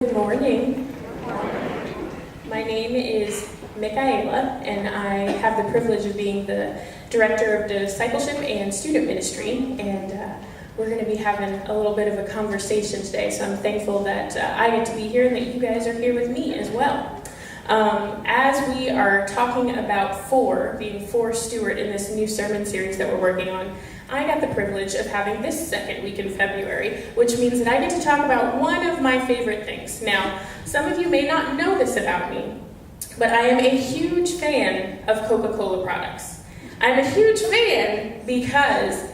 Good morning. My name is Mikiala, and I have the privilege of being the Director of Discipleship and Student Ministry, and we're going to be having a little bit of a conversation today, so I'm thankful that I get to be here and that you guys are here with me as well. As we are talking about being for Stuart in this new sermon series that we're working on, I got the privilege of having this second week in February, which means that I get to talk about one of my favorite things. Now, some of you may not know this about me, but I am a huge fan of Coca-Cola products. I'm a huge fan because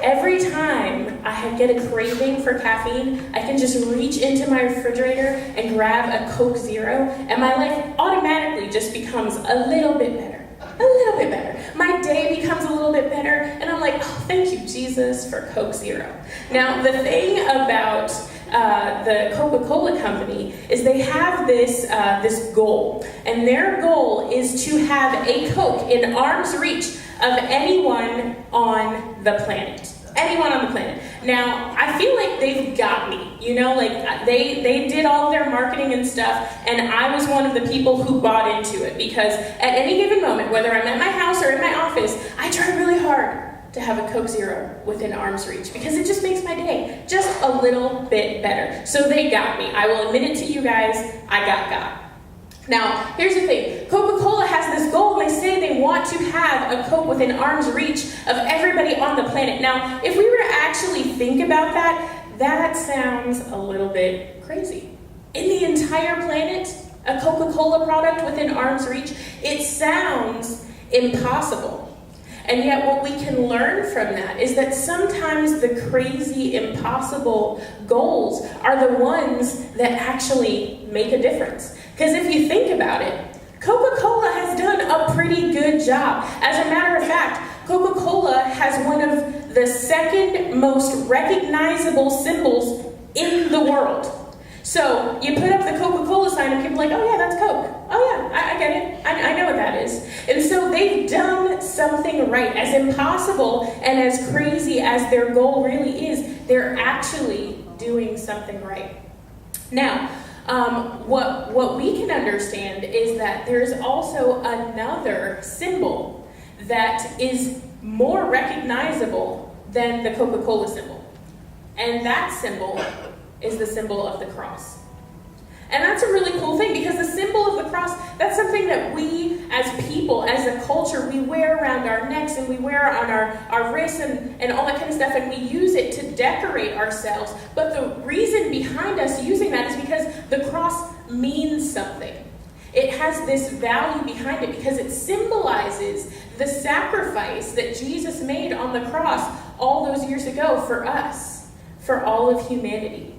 every time I get a craving for caffeine, I can just reach into my refrigerator and grab a Coke Zero, and my life automatically just becomes a little bit better. A little bit better. My day becomes a little bit better, and I'm like, oh, thank you, Jesus, for Coke Zero. Now, the thing about the Coca-Cola company is they have this goal, and their goal is to have a Coke in arm's reach of anyone on the planet. Anyone on the planet. Now, I feel like they've got me, like they did all their marketing and stuff, and I was one of the people who bought into it, because at any given moment, whether I'm at my house or in my office, I try really hard to have a Coke Zero within arm's reach, because it just makes my day just a little bit better. So they got me. I will admit it to you guys, I got God. Now, here's the thing. Coca-Cola has this goal, and they say they want to have a Coke within arm's reach of everybody on the planet. Now, if we were to actually think about that sounds a little bit crazy. In the entire planet, a Coca-Cola product within arm's reach, it sounds impossible. And yet what we can learn from that is that sometimes the crazy, impossible goals are the ones that actually make a difference. Because if you think about it, Coca-Cola has done a pretty good job. As a matter of fact, Coca-Cola has one of the second most recognizable symbols in the world. So you put up the Coca-Cola sign and people are like, oh yeah, that's Coke. Oh yeah, I get it. I know what that is. And so they've done something right. As impossible and as crazy as their goal really is, they're actually doing something right. Now, what we can understand is that there's also another symbol that is more recognizable than the Coca-Cola symbol. And that symbol is the symbol of the cross. And that's a really cool thing, because the symbol of the cross, that's something that we as people, as a culture, we wear around our necks and we wear on our wrists and all that kind of stuff, and we use it to decorate ourselves. But the reason behind us using that is because the cross means something. It has this value behind it because it symbolizes the sacrifice that Jesus made on the cross all those years ago for us, for all of humanity.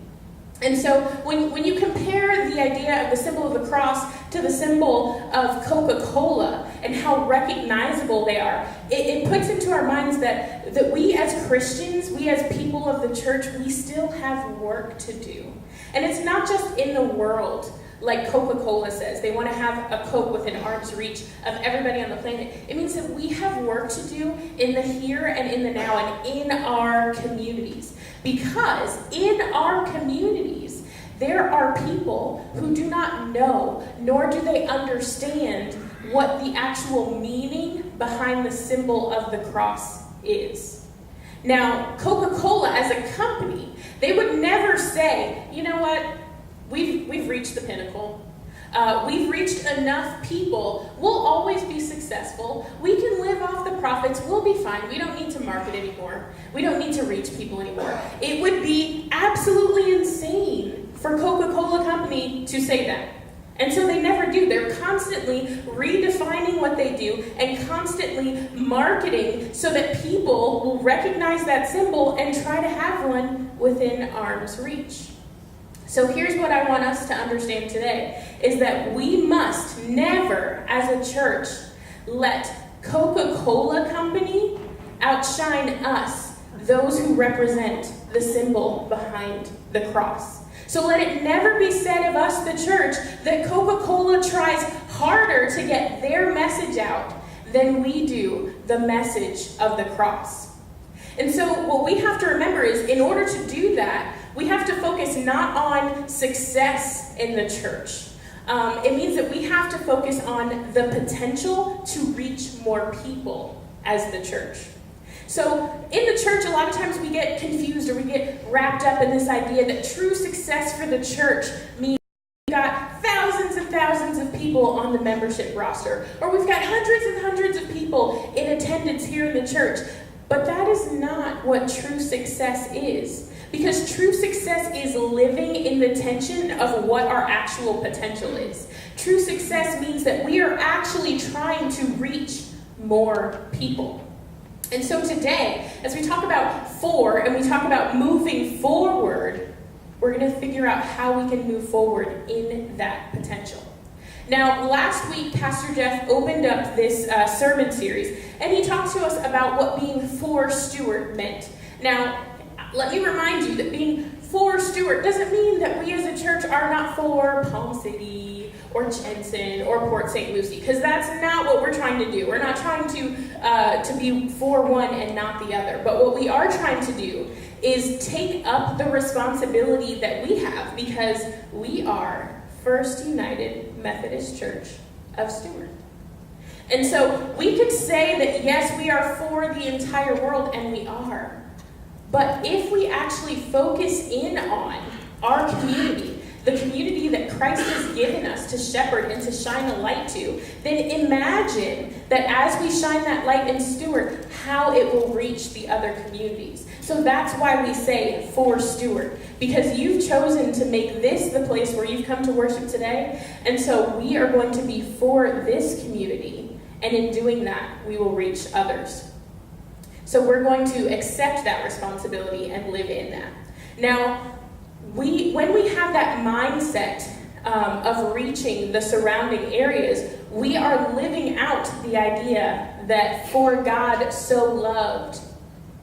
And so when you compare the idea of the symbol of the cross to the symbol of Coca-Cola and how recognizable they are, it puts into our minds that we as Christians, we as people of the church, we still have work to do. And it's not just in the world, like Coca-Cola says. They want to have a Coke within arm's reach of everybody on the planet. It means that we have work to do in the here and in the now and in our communities. Because in our communities, there are people who do not know, nor do they understand what the actual meaning behind the symbol of the cross is. Now, Coca-Cola as a company, they would never say, you know what, we've reached the pinnacle. We've reached enough people. We'll always be successful. We can live off the profits. We'll be fine. We don't need to market anymore. We don't need to reach people anymore. It would be absolutely insane for Coca-Cola Company to say that. And so they never do. They're constantly redefining what they do and constantly marketing so that people will recognize that symbol and try to have one within arm's reach. So here's what I want us to understand today, is that we must never, as a church, let Coca-Cola Company outshine us, those who represent the symbol behind the cross. So let it never be said of us, the church, that Coca-Cola tries harder to get their message out than we do the message of the cross. And so what we have to remember is, in order to do that, We have to focus not on success in the church. It means that we have to focus on the potential to reach more people as the church. So in the church, a lot of times we get confused or we get wrapped up in this idea that true success for the church means we've got thousands and thousands of people on the membership roster, or we've got hundreds and hundreds of people in attendance here in the church. But that is not what true success is. Because true success is living in the tension of what our actual potential is. True success means that we are actually trying to reach more people. And so today, as we talk about and we talk about moving forward, we're going to figure out how we can move forward in that potential. Now, last week, Pastor Jeff opened up this sermon series, and he talked to us about what being for Stuart meant. Now, let me remind you that being for Stuart doesn't mean that we as a church are not for Palm City or Jensen or Port St. Lucie, because that's not what we're trying to do. We're not trying to be for one and not the other. But what we are trying to do is take up the responsibility that we have, because we are First United Methodist Church of Stuart. And so we could say that yes, we are for the entire world, and we are. But if we actually focus in on our community, the community that Christ has given us to shepherd and to shine a light to, then imagine that as we shine that light in Stuart, how it will reach the other communities. So that's why we say for Stuart, because you've chosen to make this the place where you've come to worship today. And so we are going to be for this community. And in doing that, we will reach others. So we're going to accept that responsibility and live in that. Now, when we have that mindset of reaching the surrounding areas, we are living out the idea that for God so loved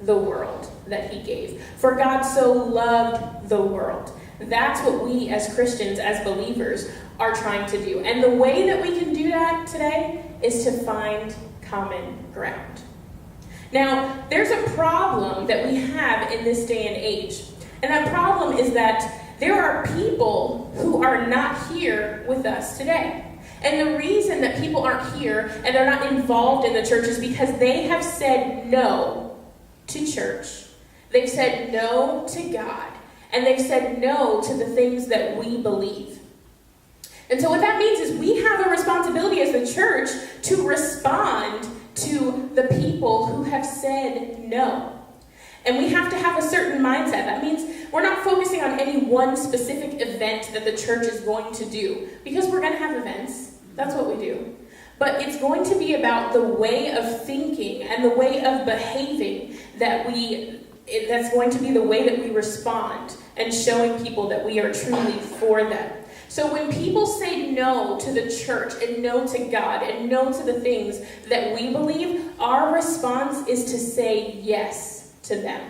the world that he gave. For God so loved the world. That's what we as Christians, as believers, are trying to do. And the way that we can do that today is to find common ground. Now, there's a problem that we have in this day and age. And that problem is that there are people who are not here with us today. And the reason that people aren't here and they're not involved in the church is because they have said no to church. They've said no to God. And they've said no to the things that we believe. And so what that means is we have a responsibility as the church to respond to the people who have said no. And we have to have a certain mindset. That means we're not focusing on any one specific event that the church is going to do, because we're going to have events. That's what we do. But it's going to be about the way of thinking and the way of behaving that's going to be the way that we respond and showing people that we are truly for them. So when people say no to the church and no to God and no to the things that we believe, our response is to say yes to them.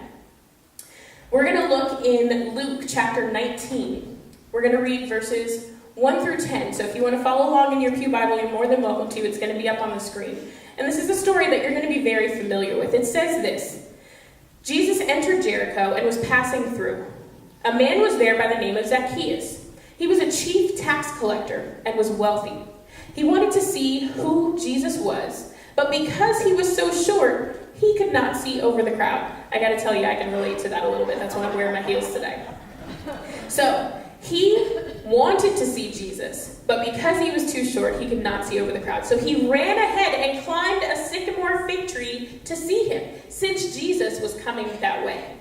We're going to look in Luke chapter 19. We're going to read verses 1 through 10. So if you want to follow along in your pew Bible, you're more than welcome to. It's going to be up on the screen. And this is a story that you're going to be very familiar with. It says this: Jesus entered Jericho and was passing through. A man was there by the name of Zacchaeus. He was a chief tax collector and was wealthy. He wanted to see who Jesus was, but because he was so short, he could not see over the crowd. I gotta tell you, I can relate to that a little bit. That's why I'm wearing my heels today. So he wanted to see Jesus, but because he was too short, he could not see over the crowd. So he ran ahead and climbed a sycamore fig tree to see him, since Jesus was coming that way.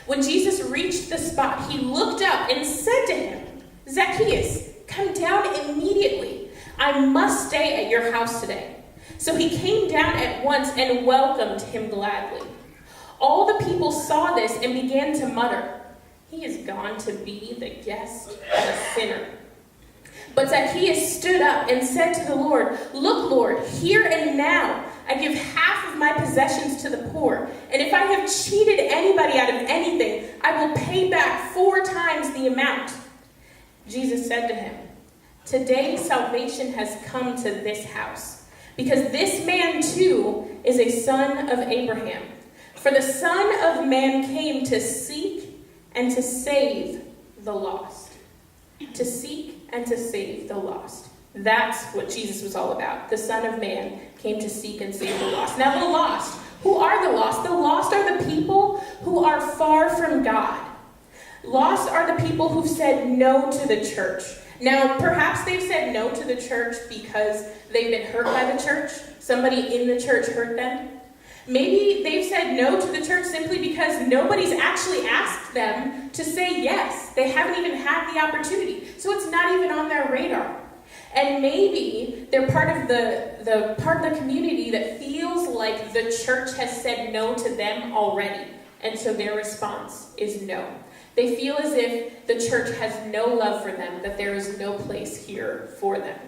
When Jesus reached the spot, he looked up and said to him, "Zacchaeus, come down immediately. I must stay at your house today." So he came down at once and welcomed him gladly. All the people saw this and began to mutter, "He is gone to be the guest of a sinner." But Zacchaeus stood up and said to the Lord, "Look, Lord, here and now I give half of my possessions to the poor, and if I have cheated anybody out of anything, I will pay back 4 times the amount." Jesus said to him, "Today salvation has come to this house, because this man too is a son of Abraham. For the Son of Man came to seek and to save the lost. To seek and to save the lost. That's what Jesus was all about. The Son of Man came to seek and save the lost. Now the lost, who are the lost? The lost are the people who are far from God. Lost are the people who've said no to the church. Now, perhaps they've said no to the church because they've been hurt by the church. Somebody in the church hurt them. Maybe they've said no to the church simply because nobody's actually asked them to say yes. They haven't even had the opportunity. So it's not even on their radar. And maybe they're part of the part of the community that feels like the church has said no to them already. And so their response is no. They feel as if the church has no love for them, that there is no place here for them.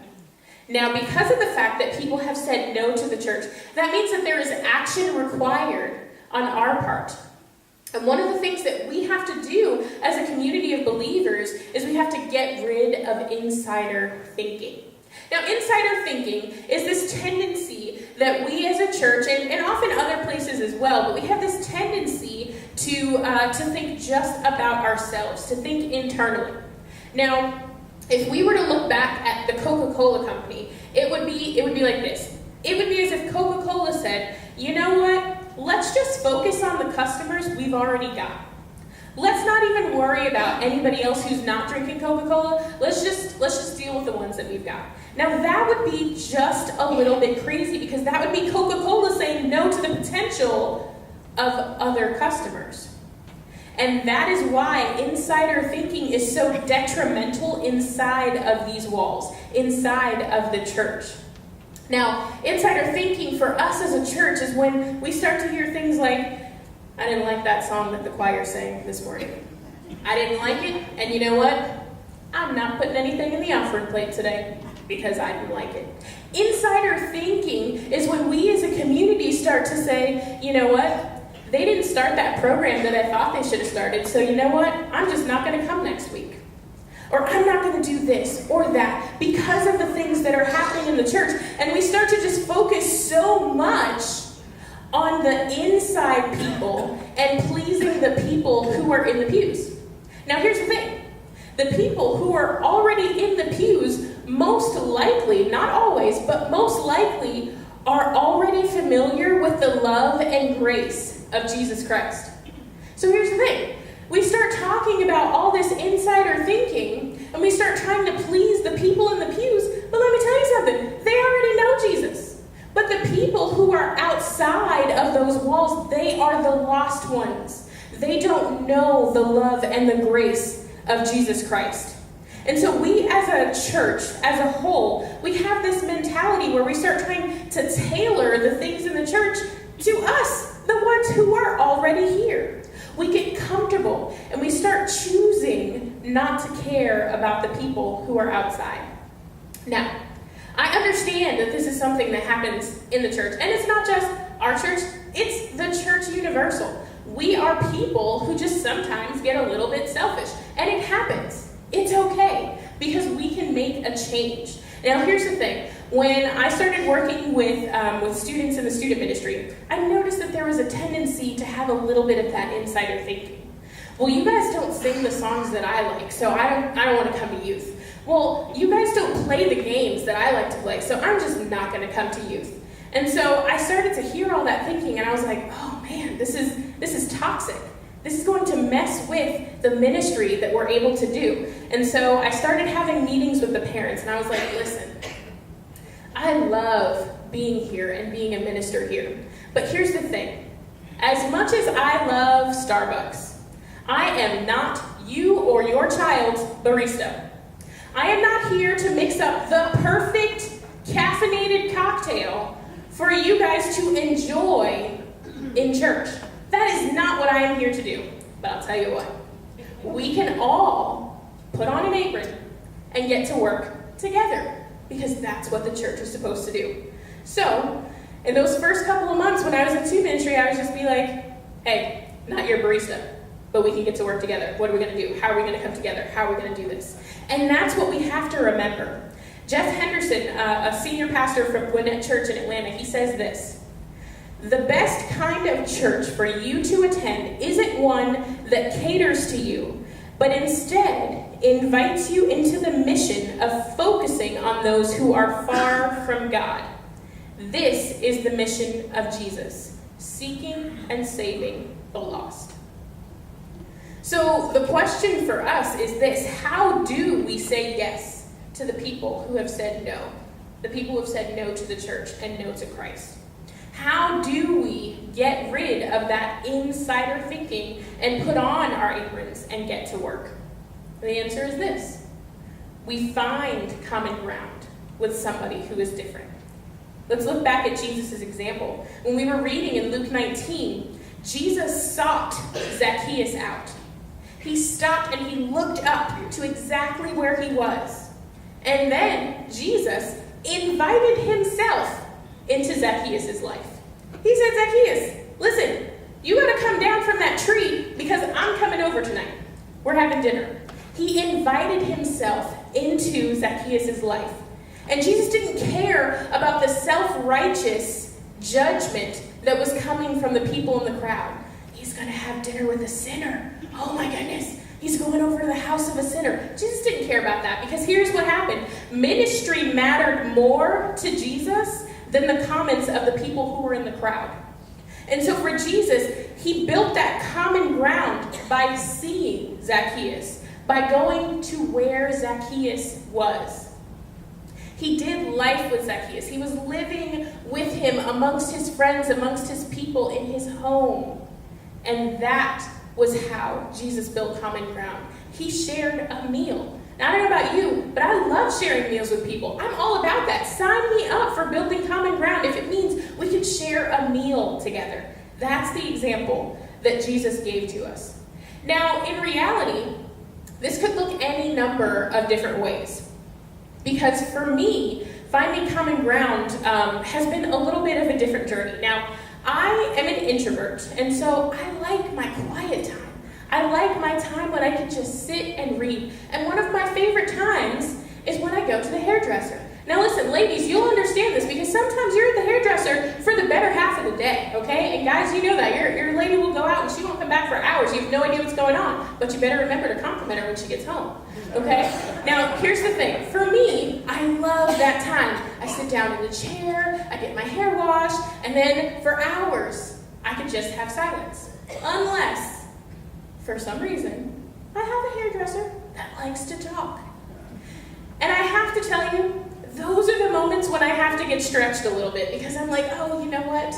Now, because of the fact that people have said no to the church, that means that there is action required on our part. And one of the things that we have to do as a community of believers is we have to get rid of insider thinking. Now, insider thinking is this tendency that we as a church, and often other places as well, but we have this tendency to think just about ourselves, to think internally. Now, if we were to look back at the Coca-Cola company, it would be like this. It would be as if Coca-Cola said, you know what? Let's just focus on the customers we've already got. Let's not even worry about anybody else who's not drinking Coca-Cola. Let's just deal with the ones that we've got. Now that would be just a little bit crazy, because that would be Coca-Cola saying no to the potential of other customers. And that is why insider thinking is so detrimental inside of these walls, inside of the church. Now, insider thinking for us as a church is when we start to hear things like, I didn't like that song that the choir sang this morning. I didn't like it, and you know what? I'm not putting anything in the offering plate today because I didn't like it. Insider thinking is when we as a community start to say, you know what? They didn't start that program that I thought they should have started, so you know what? I'm just not going to come next week. Or I'm not going to do this or that because of the things that are happening in the church. And we start to just focus so much on the inside people and pleasing the people who are in the pews. Now here's the thing. The people who are already in the pews most likely, not always, but most likely are already familiar with the love and grace of Jesus Christ. So here's the thing. We start talking about all this insider thinking, and we start trying to please the people in the pews, but let me tell you something. They already know Jesus. But the people who are outside of those walls, they are the lost ones. They don't know the love and the grace of Jesus Christ. And so we as a church, as a whole, we have this mentality where we start trying to tailor the things in the church to us, the ones who are already here. We get comfortable and we start choosing not to care about the people who are outside. Now, I understand that this is something that happens in the church, and it's not just our church, it's the church universal. We are people who just sometimes get a little bit selfish, and it happens. It's okay, because we can make a change. Now, here's the thing. When I started working with students in the student ministry, I noticed that there was a tendency to have a little bit of that insider thinking. Well, you guys don't sing the songs that I like, so I don't want to come to youth. Well, you guys don't play the games that I like to play, so I'm just not going to come to youth. And so I started to hear all that thinking, and I was like, oh man, this is toxic. This is going to mess with the ministry that we're able to do. And so I started having meetings with the parents, and I was like, listen, I love being here and being a minister here. But here's the thing. As much as I love Starbucks, I am not you or your child's barista. I am not here to mix up the perfect caffeinated cocktail for you guys to enjoy in church. That is not what I am here to do. But I'll tell you what. We can all put on an apron and get to work together, because that's what the church is supposed to do. So, in those first couple of months when I was in student ministry, I would just be like, hey, not your barista, but we can get to work together. What are we going to do? How are we going to come together? How are we going to do this? And that's what we have to remember. Jeff Henderson, a senior pastor from Gwinnett Church in Atlanta, he says this: The best kind of church for you to attend isn't one that caters to you, but instead invites you into the mission of focusing on those who are far from God. This is the mission of Jesus, seeking and saving the lost. So the question for us is this: how do we say yes to the people who have said no? The people who have said no to the church and no to Christ. How do we get rid of that insider thinking and put on our aprons and get to work? The answer is this: we find common ground with somebody who is different. Let's look back at Jesus' example. When we were reading in Luke 19, Jesus sought Zacchaeus out. He stopped and he looked up to exactly where he was. And then Jesus invited himself into Zacchaeus' life. He said, Zacchaeus, listen, you got to come down from that tree because I'm coming over tonight. We're having dinner. He invited himself into Zacchaeus' life. And Jesus didn't care about the self-righteous judgment that was coming from the people in the crowd. He's going to have dinner with a sinner. Oh my goodness. He's going over to the house of a sinner. Jesus didn't care about that because here's what happened. Ministry mattered more to Jesus than the comments of the people who were in the crowd. And so for Jesus, he built that common ground by seeing Zacchaeus, by going to where Zacchaeus was. He did life with Zacchaeus. He was living with him amongst his friends, amongst his people, in his home. And that was how Jesus built common ground. He shared a meal. Now, I don't know about you, but I love sharing meals with people. I'm all about that. Sign me up for building common ground if it means we can share a meal together. That's the example that Jesus gave to us. Now, in reality, this could look any number of different ways. Because for me, finding common ground has been a little bit of a different journey. Now, I am an introvert, and so I like my quiet time. I like my time when I can just sit and read. And one of my favorite times is when I go to the hairdresser. Now listen, ladies, you'll understand this because sometimes you're at the hairdresser for the better half of the day, okay? And guys, you know that. Your lady will go out and she won't come back for hours. You have no idea what's going on. But you better remember to compliment her when she gets home, okay? Now, here's the thing. For me, I love that time. I sit down in the chair, I get my hair washed, and then for hours, I can just have silence. Unless, for some reason, I have a hairdresser that likes to talk. And I have to tell you, those are the moments when I have to get stretched a little bit because I'm like, oh, you know what?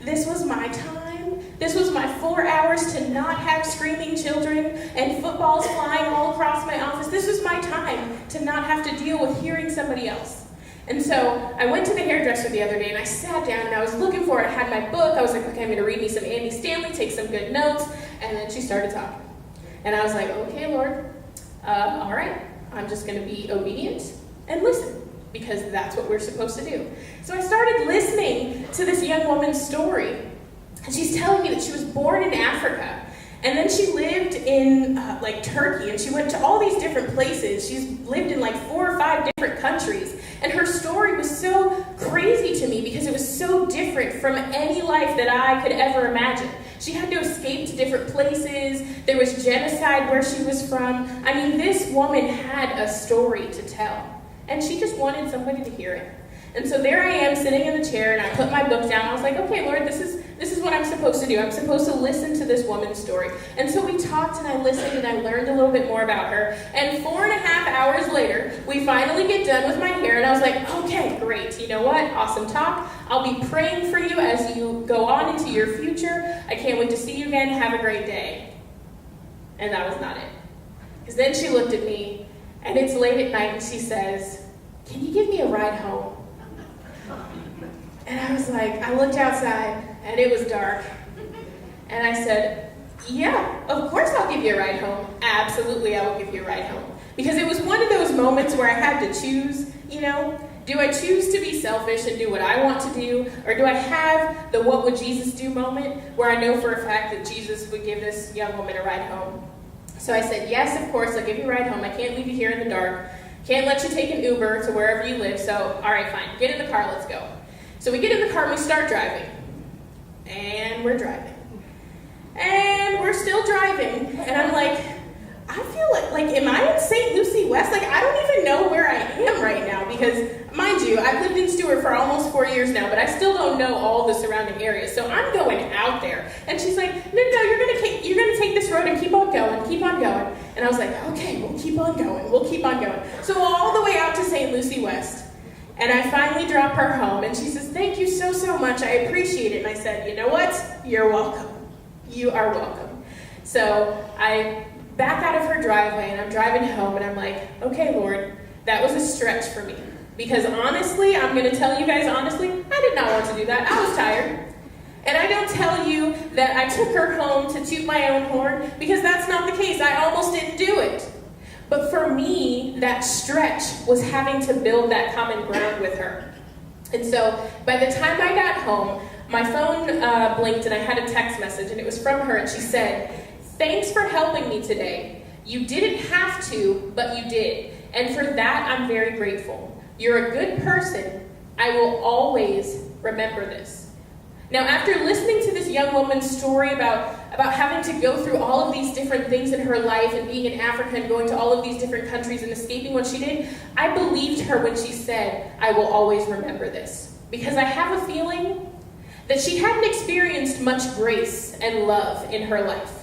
This was my time. This was my 4 hours to not have screaming children and footballs flying all across my office. This was my time to not have to deal with hearing somebody else. And so I went to the hairdresser the other day and I sat down and I was looking for it. I had my book. I was like, okay, I'm going to read me some Andy Stanley, take some good notes. And then she started talking. And I was like, okay, Lord, all right. I'm just going to be obedient and listen, because that's what we're supposed to do. So I started listening to this young woman's story, and she's telling me that she was born in Africa, and then she lived in Turkey, and she went to all these different places. She's lived in 4 or 5 different countries, and her story was so crazy to me because it was so different from any life that I could ever imagine. She had to escape to different places. There was genocide where she was from. I mean, this woman had a story to tell, and she just wanted somebody to hear it. And so there I am sitting in the chair, and I put my book down. I was like, okay, Lord, this is what I'm supposed to do. I'm supposed to listen to this woman's story. And so we talked, and I listened, and I learned a little bit more about her. And 4.5 hours later, we finally get done with my hair, and I was like, okay, great. You know what? Awesome talk. I'll be praying for you as you go on into your future. I can't wait to see you again. Have a great day. And that was not it. Because then she looked at me, and it's late at night, and she says, can you give me a ride home? And I was like, I looked outside, and it was dark. And I said, yeah, of course I'll give you a ride home. Absolutely, I will give you a ride home. Because it was one of those moments where I had to choose, do I choose to be selfish and do what I want to do? Or do I have the what would Jesus do moment where I know for a fact that Jesus would give this young woman a ride home? So I said, yes, of course, I'll give you a ride home. I can't leave you here in the dark. Can't let you take an Uber to wherever you live. So, all right, fine. Get in the car. Let's go. So we get in the car and we start driving. And we're driving. And we're still driving. And I'm like, I feel like, am I in St. Lucie West? Like, I don't even know where I am right now because, mind you, I've lived in Stuart for almost 4 years now, but I still don't know all the surrounding areas. So I'm going out there. And she's like, no, you're gonna take this road and keep on going, keep on going. And I was like, okay, we'll keep on going. So all the way out to St. Lucie West. And I finally drop her home, and she says, thank you so, so much. I appreciate it. And I said, you know what? You're welcome. You are welcome. So I back out of her driveway, and I'm driving home, and I'm like, okay, Lord, that was a stretch for me. Because honestly, I'm going to tell you guys honestly, I did not want to do that. I was tired. And I don't tell you that I took her home to toot my own horn, because that's not the case. I almost didn't do it. But for me, that stretch was having to build that common ground with her. And so by the time I got home, my phone blinked and I had a text message, and it was from her, and she said, thanks for helping me today. You didn't have to, but you did. And for that, I'm very grateful. You're a good person. I will always remember this. Now, after listening to this young woman's story about having to go through all of these different things in her life and being in Africa and going to all of these different countries and escaping what she did, I believed her when she said, I will always remember this. Because I have a feeling that she hadn't experienced much grace and love in her life.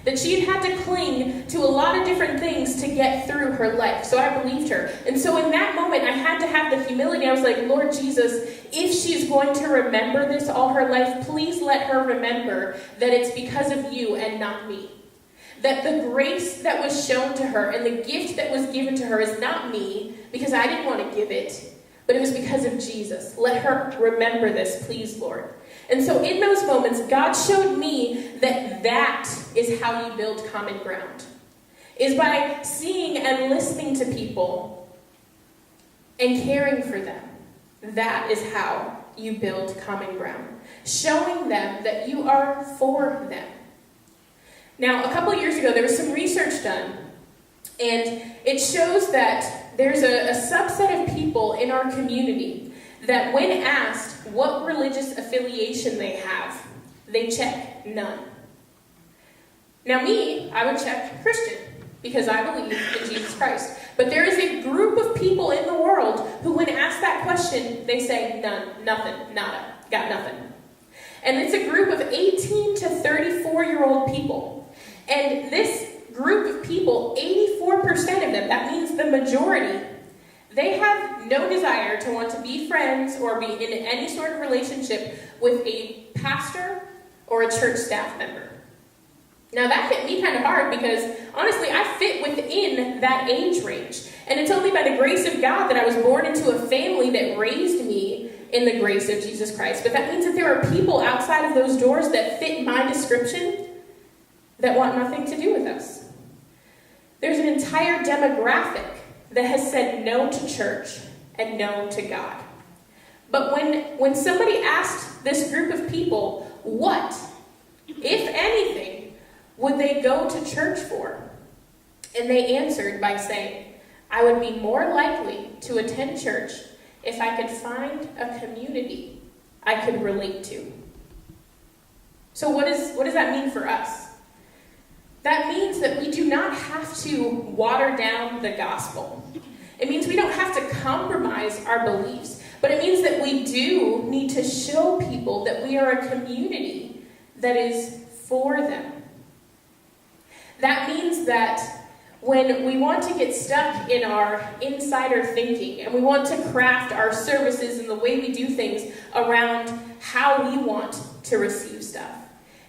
That she had to cling to a lot of different things to get through her life. So I believed her. And so in that moment, I had to have the humility. I was like, Lord Jesus, if she's going to remember this all her life, please let her remember that it's because of you and not me. That the grace that was shown to her and the gift that was given to her is not me, because I didn't want to give it, but it was because of Jesus. Let her remember this, please, Lord. And so in those moments, God showed me that is how you build common ground. Is by seeing and listening to people and caring for them. That is how you build common ground. Showing them that you are for them. Now, a couple of years ago, there was some research done, and it shows that there's a subset of people in our community that when asked what religious affiliation they have, they check none. Now me, I would check Christian, because I believe in Jesus Christ. But there is a group of people in the world who, when asked that question, they say none, nothing, nada, got nothing. And it's a group of 18 to 34-year-old people. And this group of people, 84% of them, that means the majority, they have no desire to want to be friends or be in any sort of relationship with a pastor or a church staff member. Now that hit me kind of hard because, honestly, I fit within that age range. And it's only by the grace of God that I was born into a family that raised me in the grace of Jesus Christ. But that means that there are people outside of those doors that fit my description that want nothing to do with us. There's an entire demographic that has said no to church and no to God. But when somebody asked this group of people, what, if anything, would they go to church for? And they answered by saying, I would be more likely to attend church if I could find a community I could relate to. So what does that mean for us? That means that we do not have to water down the gospel. It means we don't have to compromise our beliefs. But it means that we do need to show people that we are a community that is for them. That means that when we want to get stuck in our insider thinking and we want to craft our services and the way we do things around how we want to receive stuff,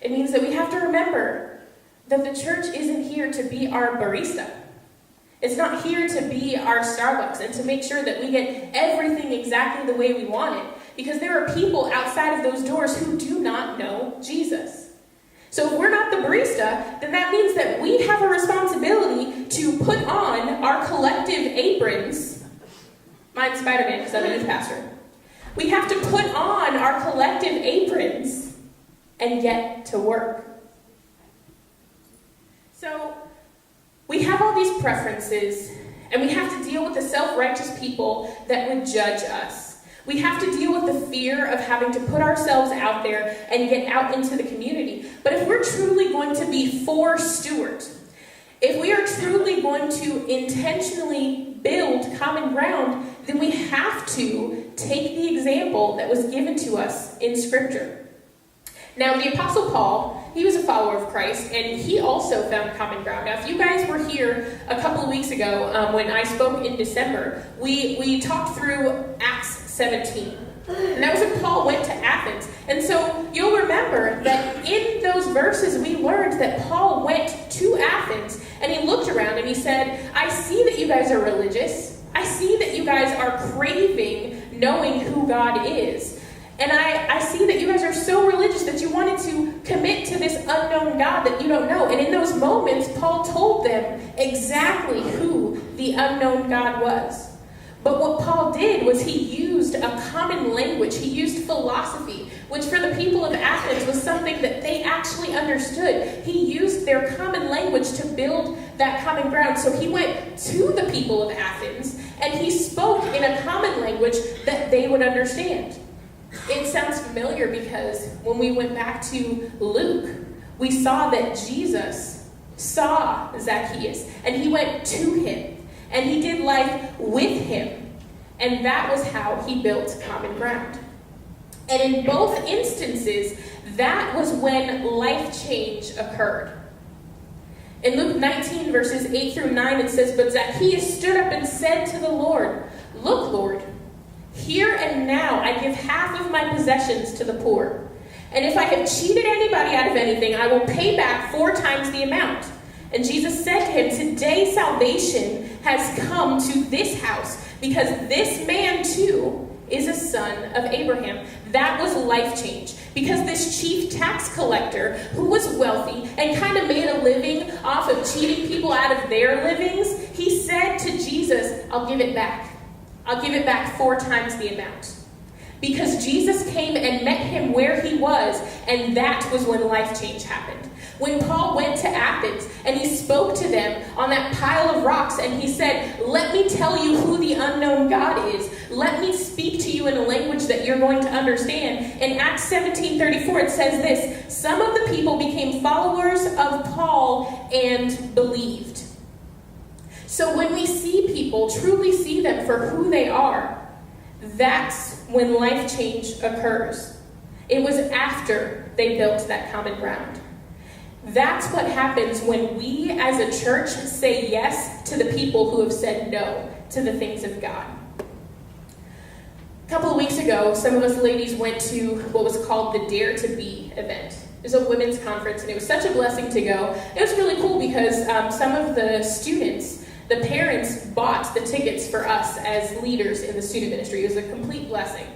it means that we have to remember that the church isn't here to be our barista. It's not here to be our Starbucks and to make sure that we get everything exactly the way we want it, because there are people outside of those doors who do not know Jesus. So if we're not the barista, then that means that we have a responsibility to put on our collective aprons. Mine's Spider-Man because I'm a youth pastor. We have to put on our collective aprons and get to work. So we have all these preferences, and we have to deal with the self-righteous people that would judge us. We have to deal with the fear of having to put ourselves out there and get out into the community. But if we're truly going to be for Stuart, if we are truly going to intentionally build common ground, then we have to take the example that was given to us in Scripture. Now, the Apostle Paul, he was a follower of Christ, and he also found common ground. Now, if you guys were here a couple of weeks ago when I spoke in December, we talked through Acts 17. And that was when Paul went to Athens. And so you'll remember that in those verses we learned that Paul went to Athens and he looked around and he said, I see that you guys are religious. I see that you guys are craving knowing who God is. And I see that you guys are so religious that you wanted to commit to this unknown God that you don't know. And in those moments, Paul told them exactly who the unknown God was. But what Paul did was he used a common language. He used philosophy, which for the people of Athens was something that they actually understood. He used their common language to build that common ground. So he went to the people of Athens and he spoke in a common language that they would understand. It sounds familiar because when we went back to Luke, we saw that Jesus saw Zacchaeus and he went to him. And he did life with him. And that was how he built common ground. And in both instances, that was when life change occurred. In Luke 19, verses 8 through 9, it says, But Zacchaeus stood up and said to the Lord, Look, Lord, here and now I give half of my possessions to the poor. And if I have cheated anybody out of anything, I will pay back 4 times the amount. And Jesus said to him, Today salvation has come to this house, because this man too is a son of Abraham. That was life change. Because this chief tax collector, who was wealthy and kind of made a living off of cheating people out of their livings, he said to Jesus, I'll give it back. I'll give it back 4 times the amount. Because Jesus came and met him where he was, and that was when life change happened. When Paul went to Athens and he spoke to them on that pile of rocks and he said, let me tell you who the unknown God is. Let me speak to you in a language that you're going to understand. In Acts 17:34 it says this, Some of the people became followers of Paul and believed. So when we see people, truly see them for who they are, that's when life change occurs. It was after they built that common ground. That's what happens when we as a church say yes to the people who have said no to the things of God. A couple of weeks ago, some of us ladies went to what was called the Dare to Be event. It was a women's conference, and it was such a blessing to go. It was really cool because some of the students, the parents, bought the tickets for us as leaders in the student ministry. It was a complete blessing.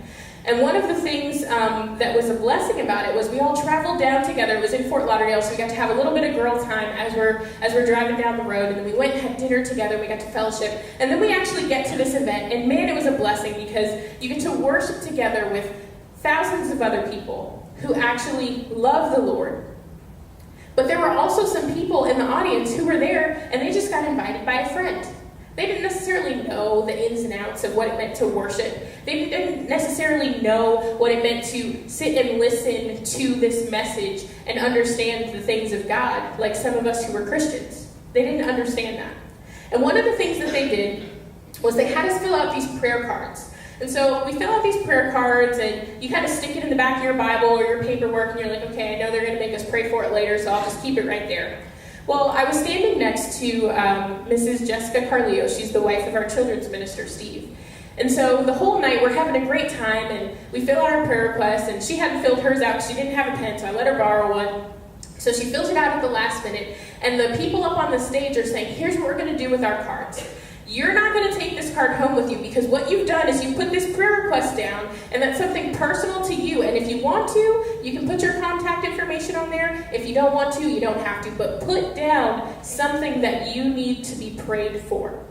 And one of the things that was a blessing about it was we all traveled down together. It was in Fort Lauderdale, so we got to have a little bit of girl time as we're driving down the road. And then we went and had dinner together. We got to fellowship. And then we actually get to this event. And man, it was a blessing because you get to worship together with thousands of other people who actually love the Lord. But there were also some people in the audience who were there, and they just got invited by a friend. They didn't necessarily know the ins and outs of what it meant to worship. They didn't necessarily know what it meant to sit and listen to this message and understand the things of God, like some of us who were Christians. They didn't understand that. And one of the things that they did was they had us fill out these prayer cards. And so we fill out these prayer cards, and you kind of stick it in the back of your Bible or your paperwork, and you're like, okay, I know they're going to make us pray for it later, so I'll just keep it right there. Well, I was standing next to Mrs. Jessica Carleo. She's the wife of our children's minister, Steve. And so the whole night we're having a great time, and we fill out our prayer requests, and she hadn't filled hers out because she didn't have a pen, so I let her borrow one. So she fills it out at the last minute, and the people up on the stage are saying, here's what we're going to do with our cards. You're not going to take this card home with you because what you've done is you've put this prayer request down, and that's something personal to you. And if you want to, you can put your contact information on there. If you don't want to, you don't have to. But put down something that you need to be prayed for.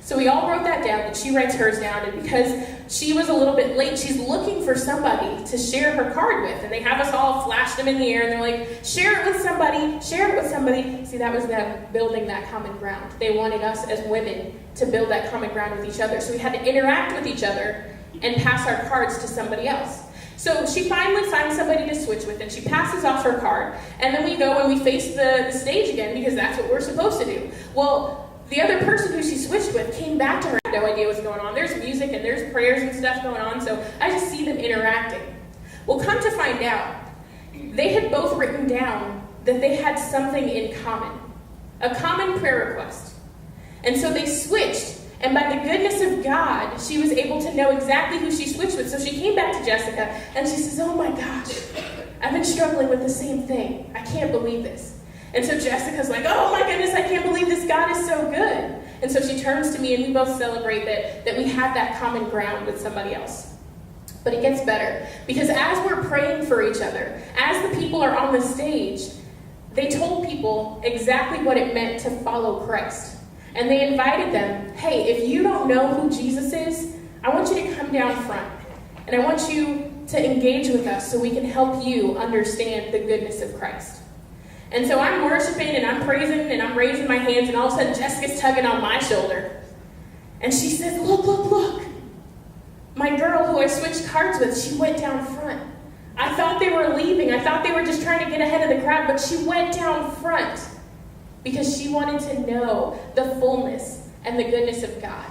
So we all wrote that down, and she writes hers down. And because she was a little bit late, she's looking for somebody to share her card with. And they have us all flash them in the air, and they're like, share it with somebody, share it with somebody. See, that was them building that common ground. They wanted us as women to build that common ground with each other. So we had to interact with each other and pass our cards to somebody else. So she finally finds somebody to switch with, and she passes off her card, and then we go and we face the stage again, because that's what we're supposed to do. Well, the other person who she switched with came back to her, had no idea what's going on. There's music and there's prayers and stuff going on, so I just see them interacting. Well, come to find out, they had both written down that they had something in common, a common prayer request. And so they switched, and by the goodness of God, she was able to know exactly who she switched with. So she came back to Jessica, and she says, oh my gosh, I've been struggling with the same thing. I can't believe this. And so Jessica's like, oh my goodness, I can't believe this God is so good. And so she turns to me, and we both celebrate that we have that common ground with somebody else. But it gets better, because as we're praying for each other, as the people are on the stage, they told people exactly what it meant to follow Christ. And they invited them, hey, if you don't know who Jesus is, I want you to come down front. And I want you to engage with us so we can help you understand the goodness of Christ. And so I'm worshiping and I'm praising and I'm raising my hands, and all of a sudden Jessica's tugging on my shoulder. And she says, look, look, look. My girl who I switched cards with, she went down front. I thought they were leaving. I thought they were just trying to get ahead of the crowd, but she went down front because she wanted to know the fullness and the goodness of God.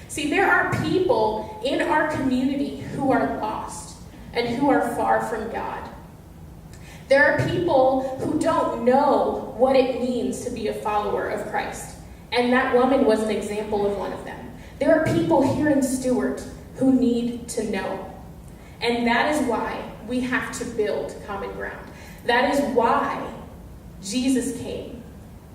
See, there are people in our community who are lost and who are far from God. There are people who don't know what it means to be a follower of Christ. And that woman was an example of one of them. There are people here in Stuart who need to know. And that is why we have to build common ground. That is why Jesus came.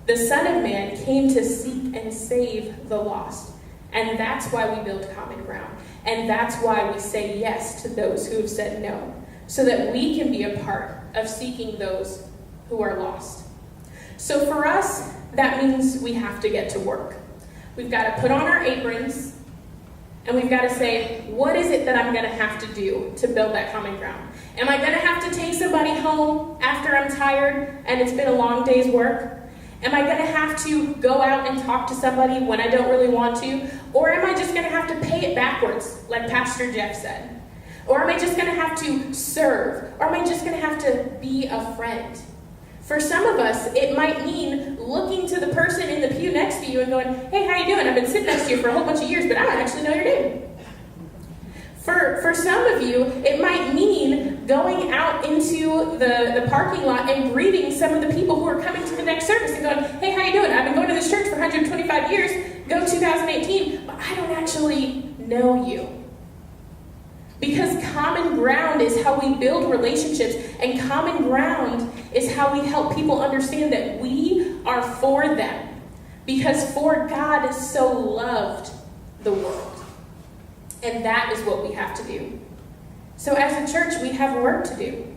The Son of Man came to seek and save the lost. And that's why we build common ground. And that's why we say yes to those who have said no, so that we can be a part of seeking those who are lost. So for us, that means we have to get to work. We've got to put on our aprons, and we've got to say, what is it that I'm going to have to do to build that common ground? Am I going to have to take somebody home after I'm tired and it's been a long day's work? Am I going to have to go out and talk to somebody when I don't really want to? Or am I just going to have to pay it backwards, like Pastor Jeff said? Or am I just going to have to serve? Or am I just going to have to be a friend? For some of us, it might mean looking to the person in the pew next to you and going, hey, how you doing? I've been sitting next to you for a whole bunch of years, but I don't actually know your name. For some of you, it might mean going out into the parking lot and greeting some of the people who are coming to the next service and going, hey, how you doing? I've been going to this church for 125 years, go 2018, but I don't actually know you. Because common ground is how we build relationships, and common ground is how we help people understand that we are for them. Because for God so loved the world. And that is what we have to do. So as a church, we have work to do.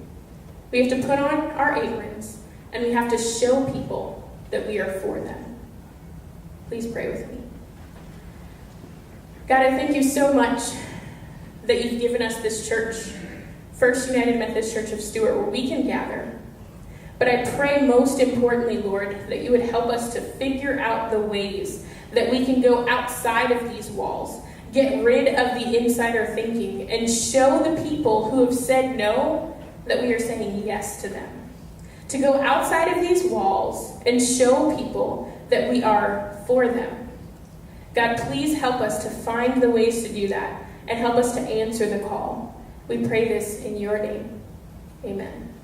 We have to put on our aprons, and we have to show people that we are for them. Please pray with me. God, I thank you so much that you've given us this church, First United Methodist Church of Stuart, where we can gather. But I pray most importantly, Lord, that you would help us to figure out the ways that we can go outside of these walls, get rid of the insider thinking, and show the people who have said no that we are saying yes to them. To go outside of these walls and show people that we are for them. God, please help us to find the ways to do that, and help us to answer the call. We pray this in your name. Amen.